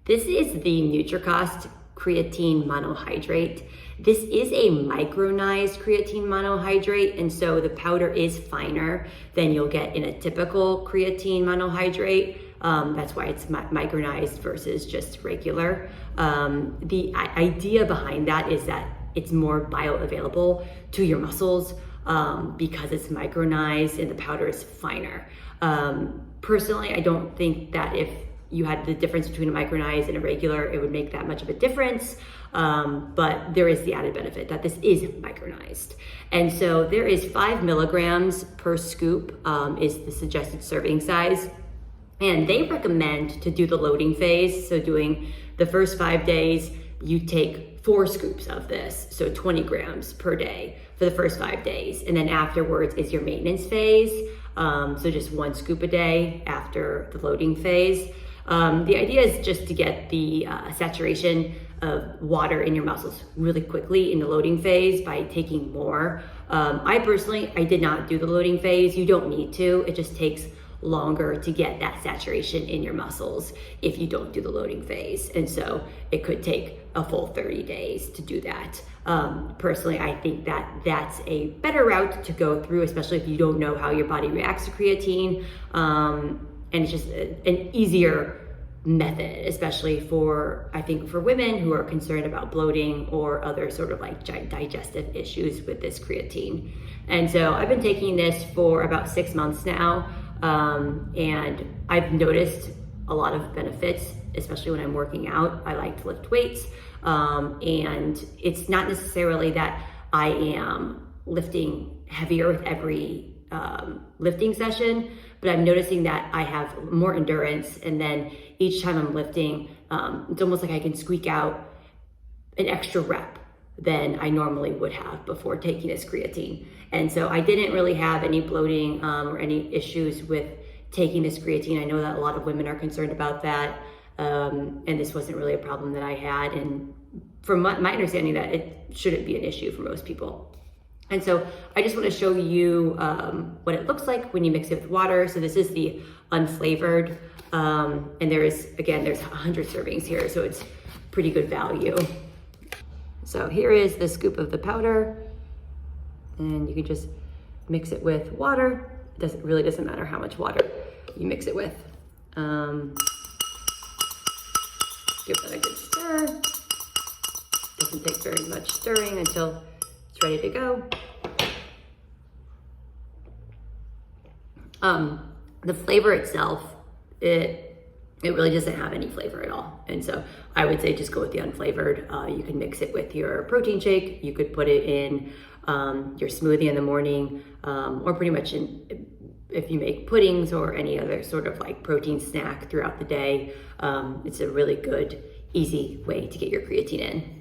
This is the Nutricost Creatine Monohydrate. This is a micronized creatine monohydrate, and so the powder is finer than you'll get in a typical creatine monohydrate. That's why it's micronized versus just regular. The idea behind that is that it's more bioavailable to your muscles because it's micronized and the powder is finer. Personally, I don't think that if you had the difference between a micronized and a regular, it would make that much of a difference. But there is the added benefit that this is micronized. And so there is 5 milligrams per scoop is the suggested serving size. And they recommend to do the loading phase. So doing the first 5 days, you take 4 scoops of this. So 20 grams per day for the first 5 days. And then afterwards is your maintenance phase. So just 1 scoop a day after the loading phase. The idea is just to get the saturation of water in your muscles really quickly in the loading phase by taking more. I did not do the loading phase. You don't need to. It just takes longer to get that saturation in your muscles if you don't do the loading phase. And so it could take a full 30 days to do that. Personally, I think that that's a better route to go through, especially if you don't know how your body reacts to creatine. And it's just an easier method, especially for women who are concerned about bloating or other sort of like digestive issues with this creatine. And so I've been taking this for about 6 months now. And I've noticed a lot of benefits, especially when I'm working out. I like to lift weights. And it's not necessarily that I am lifting heavier with every lifting session, but I'm noticing that I have more endurance, and then each time I'm lifting, it's almost like I can squeak out an extra rep than I normally would have before taking this creatine. And so I didn't really have any bloating or any issues with taking this creatine. I know that a lot of women are concerned about that, and this wasn't really a problem that I had. And from my understanding, that it shouldn't be an issue for most people. And so I just want to show you what it looks like when you mix it with water. So this is the unflavored, and there's 100 servings here, so it's pretty good value. So here is the scoop of the powder, and you can just mix it with water. It really doesn't matter how much water you mix it with. Give that a good stir. Doesn't take very much stirring until it's ready to go. The flavor itself, it really doesn't have any flavor at all. And so I would say just go with the unflavored. You can mix it with your protein shake. You could put it in your smoothie in the morning, or pretty much if you make puddings or any other sort of like protein snack throughout the day. It's a really good, easy way to get your creatine in.